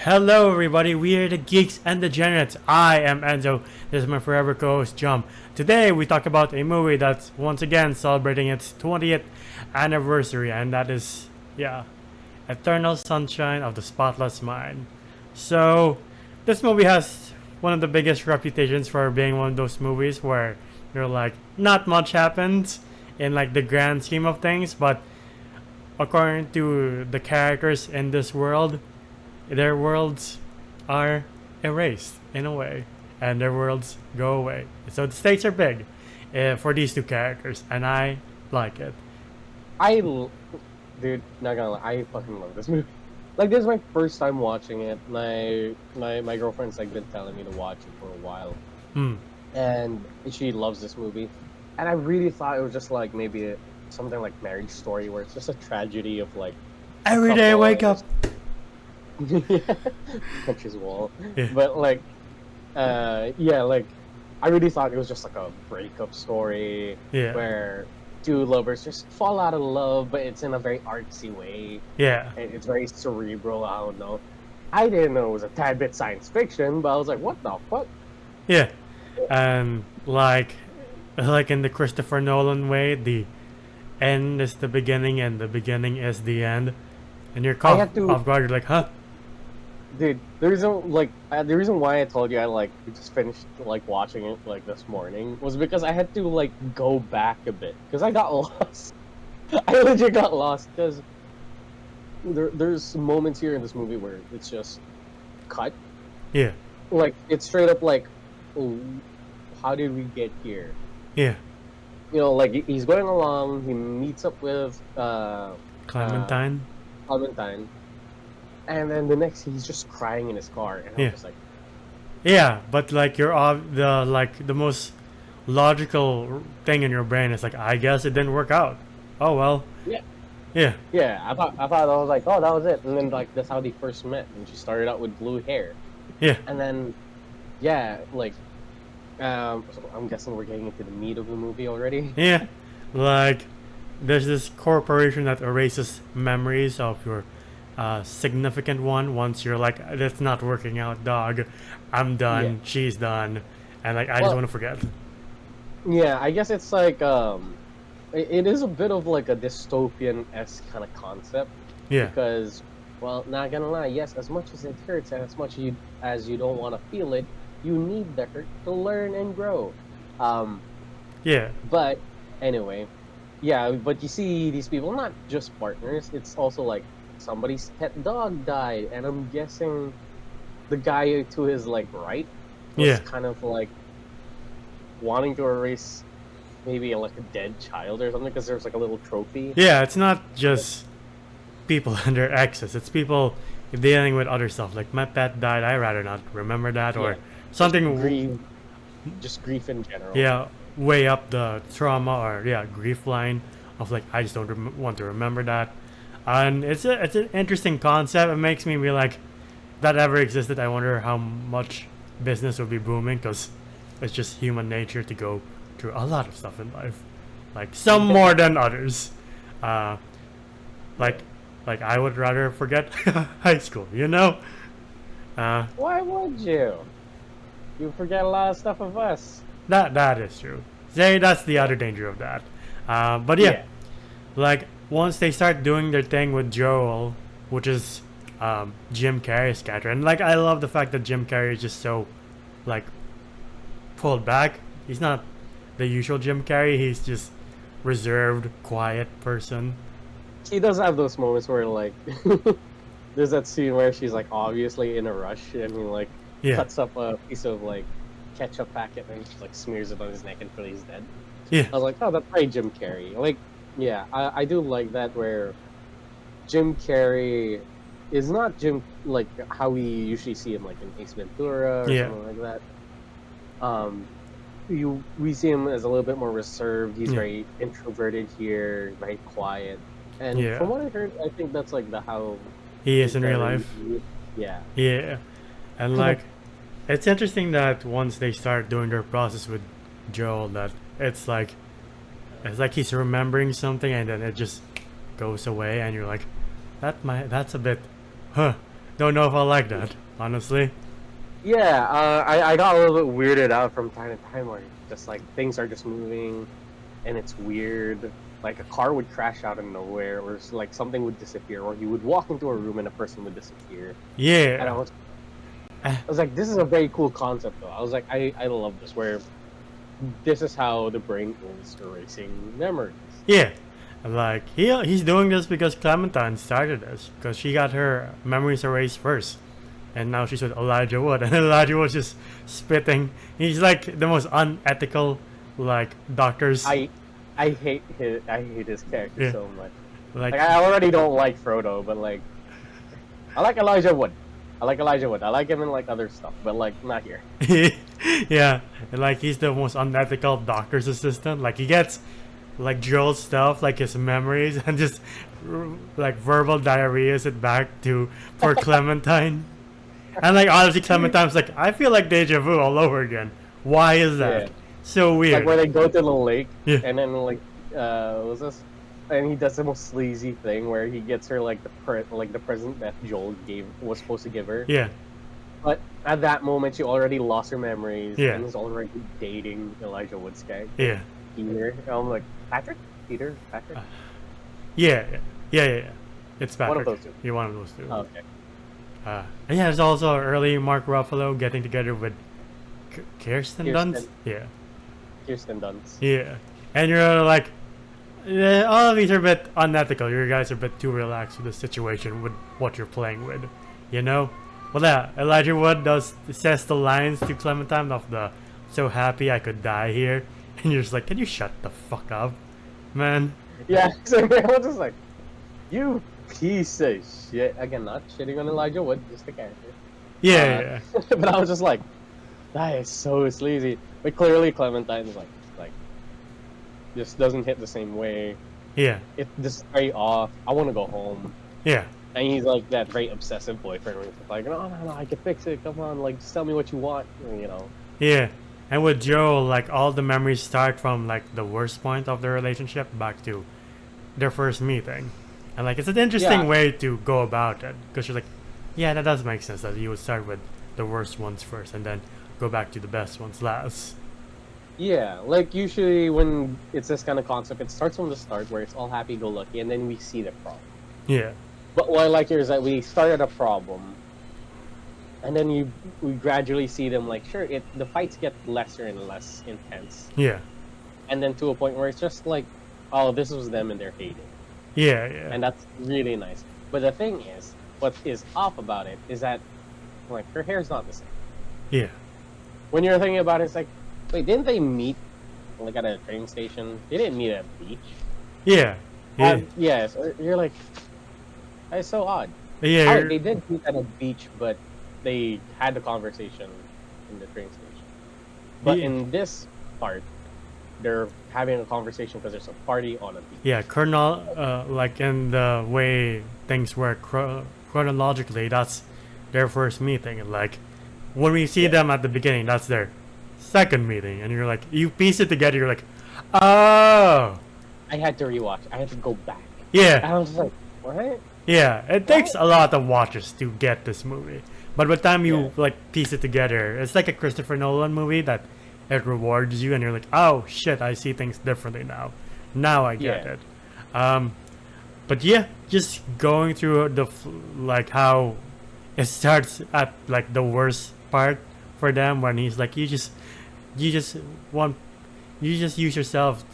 Hello, everybody. We are the Geeks and Degenerates. I am Enzo. This is my forever co-host, Jump. Today, we talk about a movie that's once again celebrating its 20th anniversary, and that is, Eternal Sunshine of the Spotless Mind. So, this movie has one of the biggest reputations for being one of those movies where you're like, not much happens in like the grand scheme of things, but according to the characters in this world, their worlds are erased in a way, and their worlds go away. So the stakes are big for these two characters, and I like it. Dude, not gonna lie, I fucking love this movie. Like, this is my first time watching it. My girlfriend's like been telling me to watch it for a while, Hmm. and she loves this movie. And I really thought it was just like maybe something like Marriage Story, where it's just a tragedy of like a Every day I couple wake up. Country's wall. Yeah. But like, like I really thought it was just like a breakup story Yeah. where two lovers just fall out of love, but it's in a very artsy way. Yeah. And it's very cerebral. I don't know. I didn't know it was a tad bit science fiction, but I was like, what the fuck? Yeah. And like in the Christopher Nolan way, the end is the beginning and the beginning is the end, and you're I caught had to- off guard. You're like, huh? Dude, the reason why I told you I like just finished like watching it like this morning was because I had to like go back a bit because I got lost. I legit got lost because there's moments here in this movie where it's just cut. Yeah. Like, it's straight up like, oh, how did we get here? Yeah. You know, like he's going along, he meets up with Clementine. Clementine, and then the next he's just crying in his car, and Yeah. I'm just like, Yeah, but like the most logical thing in your brain is like, I guess it didn't work out. Oh well. Yeah. Yeah. yeah, I thought I was like, oh, that was it, and then like that's how they first met, and she started out with blue hair, Yeah. and then yeah, like so I'm guessing we're getting into the meat of the movie already. Yeah. Like there's this corporation that erases memories of your significant one once you're like, it's not working out, dog. I'm done. Yeah. She's done. And like I just Well- want to forget. Yeah, I guess it's like it is a bit of like a dystopian-esque kind of concept. Yeah. Because, well, not gonna lie, yes, as much as it hurts and as much as you don't want to feel it, you need the hurt to learn and grow. Yeah. But anyway, yeah, but you see these people not just partners, it's also like somebody's pet dog died, and I'm guessing the guy to his like right was Yeah. kind of like wanting to erase maybe like a dead child or something, because there's like a little trophy. Yeah, it's not just people and their exes. It's people dealing with other stuff. Like my pet died. I rather not remember that, or Yeah. something. Just grief in general. Yeah, way up the trauma or grief line of like I just don't want to remember that. And it's an interesting concept. It makes me be like, if that ever existed, I wonder how much business would be booming, because it's just human nature to go through a lot of stuff in life, like some more than others. Like I would rather forget high school, you know. Why would you? You forget a lot of stuff of us. That is true. Say that's the other danger of that. But yeah, like once they start doing their thing with Joel, which is Jim Carrey's character, and like I love the fact that Jim Carrey is just so like pulled back. He's not the usual Jim Carrey. He's just reserved, quiet person. He does have those moments where like there's that scene where she's like obviously in a rush and he like Yeah, cuts up a piece of like ketchup packet and just like smears it on his neck until he's dead. yeah, I was like, oh, that's probably Jim Carrey. Like, yeah, I do like that where Jim Carrey is not Jim like how we usually see him like in Ace Ventura or Yeah. something like that. We see him as a little bit more reserved. He's Yeah. very introverted here, very quiet. And Yeah. from what I heard, I think that's like the how he is in Jim real Carrey- life. Yeah. Yeah, and like it's interesting that once they start doing their process with Joel, that it's like he's remembering something and then it just goes away, and you're like, that's a bit, huh? don't know if I like that, honestly. Yeah, I got a little bit weirded out from time to time where just like things are just moving, and it's weird. Like a car would crash out of nowhere, or like something would disappear, or you would walk into a room and a person would disappear. And Yeah. I was like, this is a very cool concept, though. I was like, I love this, where this is how the brain is erasing memories. Yeah. Like he's doing this because Clementine started this because she got her memories erased first, and now she's with Elijah Wood, and Elijah Wood's just spitting. He's like the most unethical like doctors. I hate his character so much. Like I already don't like Frodo, but like I like Elijah Wood. I like Elijah Wood. I like him in like other stuff, but like not here. yeah, and, like he's the most unethical doctor's assistant. Like he gets like Joel's stuff, like his memories, and just like verbal diarrheas it back to poor Clementine. And like honestly, Clementine's like, I feel like deja vu all over again. Why is that? Yeah. So weird. Like where they go to the lake, Yeah. and then like what was this? And he does the most sleazy thing where he gets her like the present that Joel was supposed to give her. Yeah. But at that moment, she already lost her memories Yeah. and was already dating Elijah Wood's guy. Yeah. Peter. And I'm like, Patrick? Peter? Patrick? Yeah. It's Patrick. One of those two. You're one of those two. Oh, okay. And yeah, there's also early Mark Ruffalo getting together with Kirsten Dunst. Yeah. Kirsten Dunst. Yeah. And you're like, all of these are a bit unethical. You guys are a bit too relaxed with the situation with what you're playing with, you know? Well, yeah, Elijah Wood says the lines to Clementine of the "so happy I could die here," and you're just like, can you shut the fuck up, man? Yeah, so I was just like, you piece of shit. Again, not shitting on Elijah Wood, just the character. Yeah. But I was just like, that is so sleazy. But clearly Clementine is like just doesn't hit the same way. Yeah. It's just very off. I want to go home. Yeah. And he's like that very obsessive boyfriend where he's like, no, I can fix it. Come on, like, just tell me what you want, you know. Yeah. And with Joel, like, all the memories start from, like, the worst point of their relationship back to their first meeting. And, like, it's an interesting way to go about it. Because you're like, yeah, that does make sense that you would start with the worst ones first and then go back to the best ones last. Yeah, like, usually when it's this kind of concept, it starts from the start where it's all happy-go-lucky, and then we see the problem. Yeah. But what I like here is that we started a problem, and then we gradually see them like, sure, the fights get lesser and less intense. Yeah. And then to a point where it's just like, oh, this was them in their heyday. Yeah. And that's really nice. But the thing is, what is off about it is that, like, her hair's not the same. Yeah. When you're thinking about it, it's like, wait, didn't they meet, like, at a train station? They didn't meet at a beach? Yeah. Yeah. Yes, you're like, that's so odd. Yeah. They did meet at a beach, but they had the conversation in the train station. But in this part, they're having a conversation because there's a party on a beach. Yeah, like in the way things work chronologically, that's their first meeting. Like, when we see them at the beginning, that's their second meeting. And you're like, you piece it together, you're like, oh. I had to rewatch. I had to go back. Yeah. And I was like, what? Yeah, it takes a lot of watches to get this movie. But by the time you like piece it together, it's like a Christopher Nolan movie that it rewards you and you're like, oh shit, I see things differently now. Now I get it. But yeah, just going through like how it starts at like the worst part for them when he's like, you just use yourself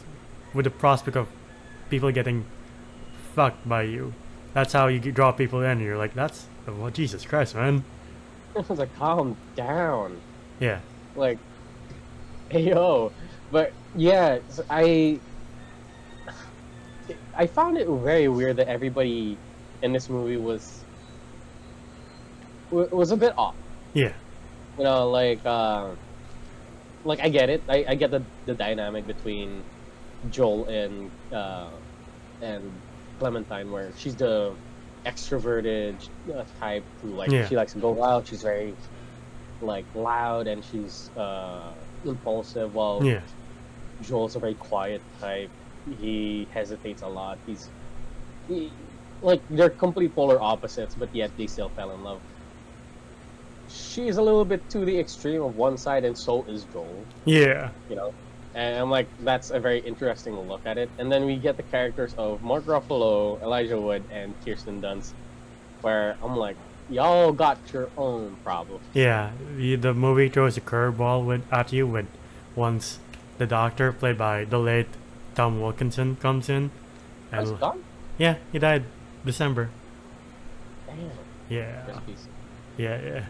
with the prospect of people getting fucked by you. That's how you draw people in. You're like, well, Jesus Christ, man. I was like, calm down. Yeah. Like, hey, yo. But yeah, I found it very weird that everybody in this movie was a bit off. Yeah. You know, like I get it. I get the dynamic between Joel and Clementine, where she's the extroverted type who she likes to go out. She's very like loud and she's impulsive, while Joel's a very quiet type. He hesitates a lot. He like they're complete polar opposites, but yet they still fell in love. she's a little bit to the extreme of one side, and so is Joel. Yeah. You know, and I'm like, that's a very interesting look at it. And then we get the characters of Mark Ruffalo, Elijah Wood, and Kirsten Dunst, where I'm like, y'all got your own problems. Yeah. The movie throws a curveball at you with once the doctor, played by the late Tom Wilkinson, comes in. That's gone? Yeah, he died December. Damn. Yeah. Rest in peace. Yeah.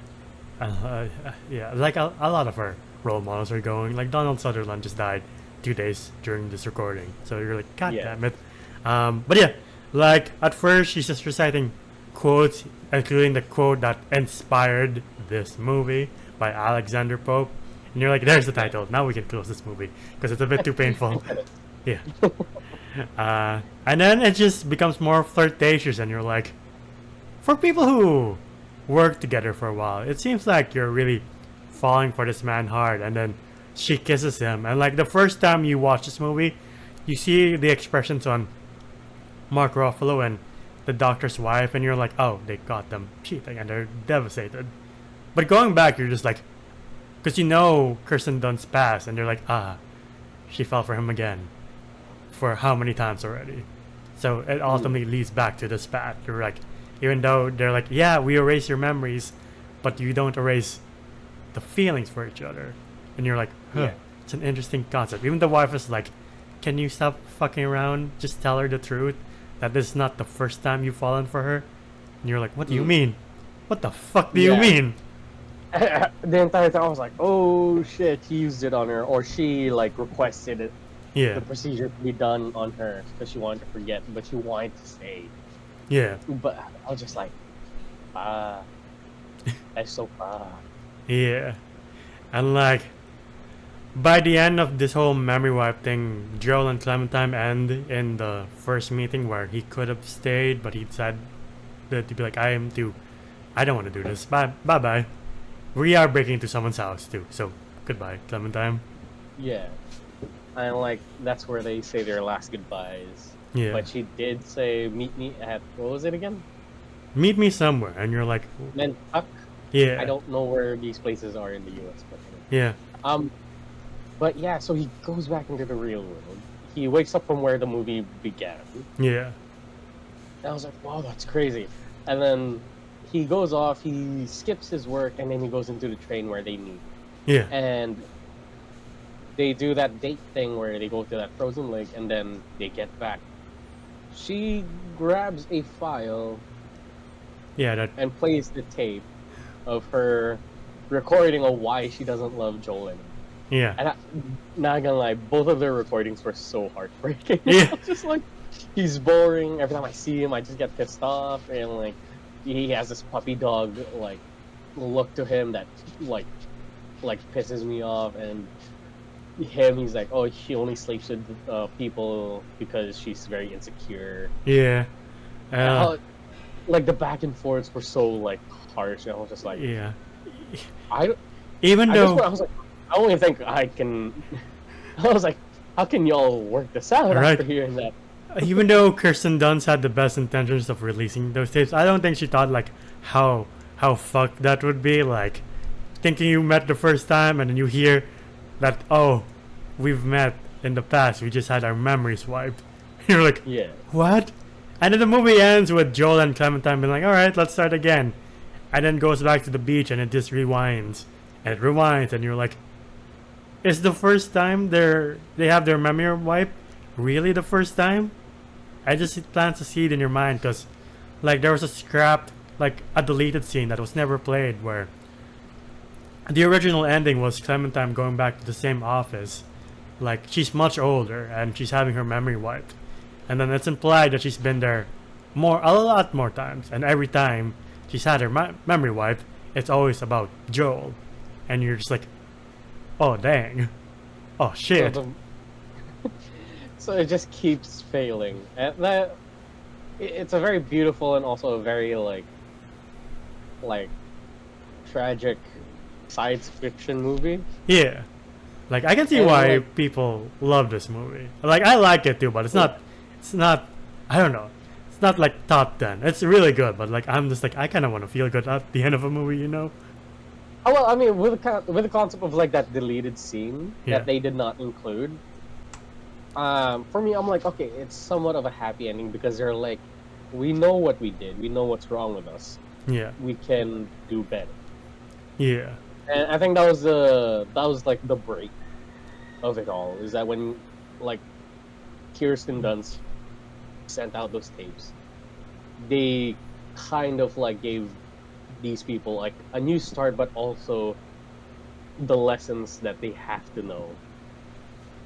Yeah. Like a lot of our role models are going. Like Donald Sutherland just died 2 days during this recording. So you're like, God damn it. But yeah, like at first she's just reciting quotes, including the quote that inspired this movie by Alexander Pope. And you're like, there's the title. Now we can close this movie because it's a bit too painful. Yeah. And then it just becomes more flirtatious, and you're like, for people who work together for a while, it seems like you're really falling for this man hard. And then she kisses him, and like the first time you watch this movie, you see the expressions on Mark Ruffalo and the doctor's wife, and you're like, oh, they got them cheating, and they're devastated. But going back, you're just like, because you know Kirsten Dunst's past, and you're like, she fell for him again. For how many times already? So it ultimately leads back to the spat. You're like, even though they're like, yeah, we erase your memories, but you don't erase the feelings for each other. And you're like, it's an interesting concept. Even the wife is like, can you stop fucking around? Just tell her the truth, that this is not the first time you've fallen for her. And you're like, what do you mean? What the fuck do you mean? The entire time I was like, oh shit, he used it on her, or she like requested it. Yeah. The procedure to be done on her because she wanted to forget, but she wanted to stay. Yeah. But I was just like, that's so far. Yeah. And like, by the end of this whole memory wipe thing, Joel and Clementine end in the first meeting where he could have stayed, but he said that to be like, I don't want to do this. Bye. We are breaking into someone's house too, so goodbye, Clementine. Yeah. And like, that's where they say their last goodbyes. Yeah. But she did say, meet me at, what was it again? Meet me somewhere, and you're like, Mentuck? yeah. I don't know where these places are in the US, but yeah. But yeah, so he goes back into the real world. He wakes up from where the movie began. Yeah. And I was like, wow, that's crazy. And then he goes off, he skips his work, and then he goes into the train where they meet. Yeah. And they do that date thing where they go to that frozen lake, and then they get back. She grabs a file and plays the tape of her recording of why she doesn't love Joel anymore. Yeah. And not gonna lie, both of their recordings were so heartbreaking. Yeah. Just like, he's boring. Every time I see him, I just get pissed off. And like, he has this puppy dog like look to him that like pisses me off. And he's like, oh, she only sleeps with people because she's very insecure. Yeah. Like the back and forths were so like harsh. And I was just like, yeah. I was like, I don't even think I can. I was like, how can y'all work this out after hearing that? Even though Kirsten Dunst had the best intentions of releasing those tapes, I don't think she thought like how fucked that would be. Like thinking you met the first time and then you hear that, oh, we've met in the past, we just had our memories wiped. You're like, yeah, what? And then the movie ends with Joel and Clementine being like, alright, let's start again. And then goes back to the beach and it just rewinds. And it rewinds and you're like, is the first time they have their memory wiped really the first time? I just plants a seed in your mind because like there was a scrapped, like a deleted scene that was never played where the original ending was Clementine going back to the same office. Like she's much older and she's having her memory wiped. And then it's implied that she's been there a lot more times. And every time she's had her memory wiped, it's always about Joel. And you're just like, oh dang. Oh shit. So it just keeps failing. And it's a very beautiful and also a very like tragic science fiction movie. Yeah. Like I can see why people love this movie. Like I like it too, but it's not I don't know. It's not like top 10. It's really good, but like I'm just like I kind of want to feel good at the end of a movie, you know? Oh well, I mean, with the concept of like that deleted scene Yeah. that they did not include, for me, I'm like, okay, it's somewhat of a happy ending because they're like, we know what we did, we know what's wrong with us, Yeah. we can do better. Yeah. And I think that was like the break of it all. Is that when like Kirsten Dunst sent out those tapes, they kind of like gave these people like a new start, but also the lessons that they have to know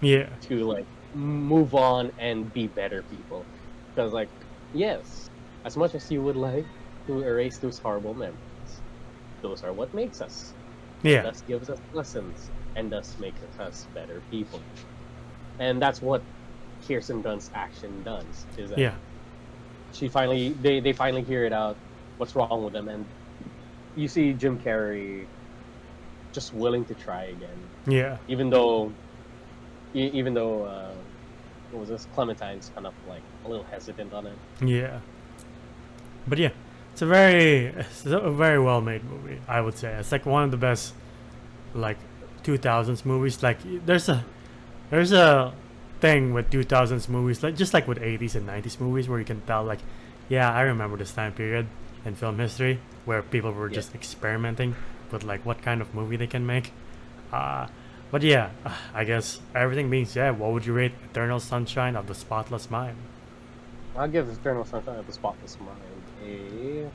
Yeah. to like move on and be better people. Because like, yes, as much as you would like to erase those horrible memories, those are what makes us. Yeah. Thus gives us lessons and thus makes us better people. And that's what Kirsten Dunst's action does. Is that Yeah. they finally hear it out what's wrong with them, and you see Jim Carrey just willing to try again, Yeah. even though even though what was this, Clementine's kind of like a little hesitant on it. Yeah. But yeah, it's a very well made movie. I would say it's like one of the best like 2000s movies. Like there's a thing with 2000s movies, like just like with 80s and 90s movies, where you can tell like, yeah, I remember this time period in film history where people were Yeah. just experimenting with like what kind of movie they can make. But yeah, I guess everything being said, what would you rate Eternal Sunshine of the Spotless Mind? I'll give Eternal Sunshine of the Spotless Mind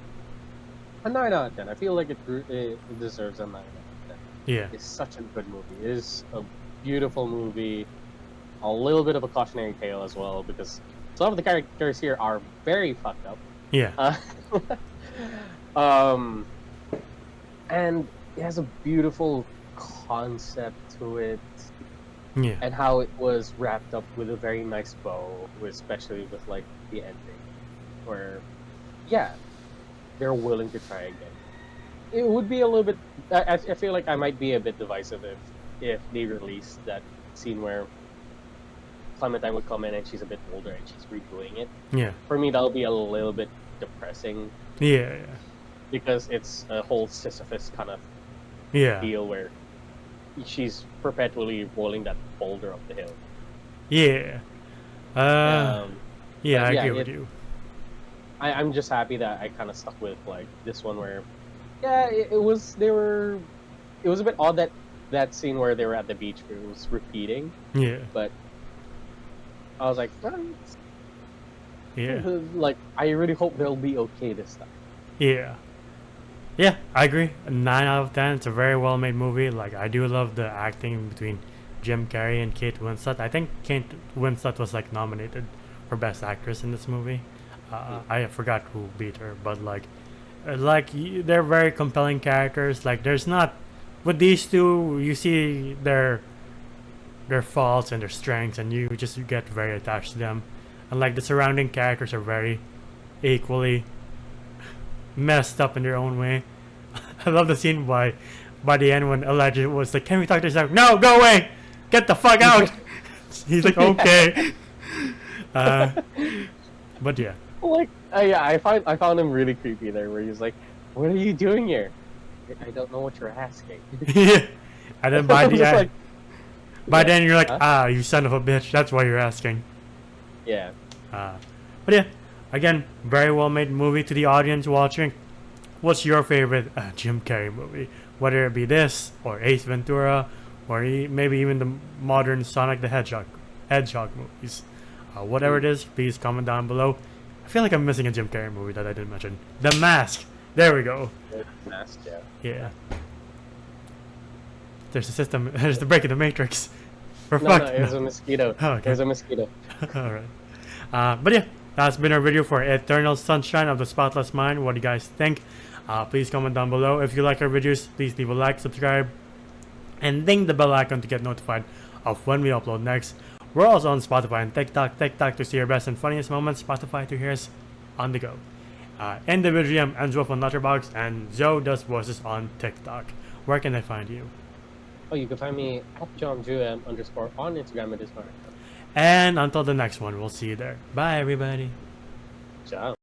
a 9 out of 10. I feel like it deserves a 9 out of 10. Yeah. It's such a good movie. It is a beautiful movie. A little bit of a cautionary tale as well, because some of the characters here are very fucked up. Yeah. Um, and it has a beautiful concept to it, Yeah. and how it was wrapped up with a very nice bow, especially with like the ending, where, yeah, they're willing to try again. It would be a little bit. I feel like I might be a bit divisive if they released that scene where Clementine would come in and she's a bit older and she's redoing it. Yeah. For me, that'll be a little bit depressing Yeah. because it's a whole Sisyphus kind of Yeah. deal where she's perpetually rolling that boulder up the hill. Yeah. Yeah, I but yeah, agree with you. I'm just happy that I kind of stuck with like this one where, yeah, it was it was a bit odd that that scene where they were at the beach where it was repeating, Yeah. but I was like, Yeah. like I really hope they'll be okay this time. Yeah. Yeah, I agree. A 9 out of 10. It's a very well made movie. Like, I do love the acting between Jim Carrey and Kate Winslet. I think Kate Winslet was like nominated for Best Actress in this movie. I forgot who beat her, but they're very compelling characters. Like, there's not with these two, you see their faults and their strengths, and you just get very attached to them. And like the surrounding characters are very equally messed up in their own way. I love the scene by the end when Elijah was like, "Can we talk to yourself?" "No, go away, get the fuck out." He's like, "Okay." But yeah, Like, yeah, I found him really creepy there, where he's like, "What are you doing here?" I don't know what you're asking. yeah. And then by I'm the just end, like, by yeah, then you're like, huh? "Ah, you son of a bitch." That's why you're asking. Yeah. But yeah, again, very well made movie. To the audience watching, what's your favorite Jim Carrey movie? Whether it be this or Ace Ventura, or maybe even the modern Sonic the Hedgehog movies. Whatever it is, please comment down below. I feel like I'm missing a Jim Carrey movie that I didn't mention. The Mask. There we go. Mask, yeah. Yeah. There's a system. There's the break in the Matrix. We're No, fucked. it was a mosquito. Oh, okay. There's a mosquito. Alright. But yeah, that's been our video for Eternal Sunshine of the Spotless Mind. What do you guys think? Please comment down below. If you like our videos, please leave a like, subscribe, and ding the bell icon to get notified of when we upload next. We're also on Spotify and TikTok to see our best and funniest moments, Spotify to hear us on the go. In the video, I'm Enzo from Letterboxd, and Zoe does voices on TikTok. Where can I find you? Oh, you can find me at JohnJuM_ on Instagram and Discord. And until the next one, we'll see you there. Bye, everybody. Ciao.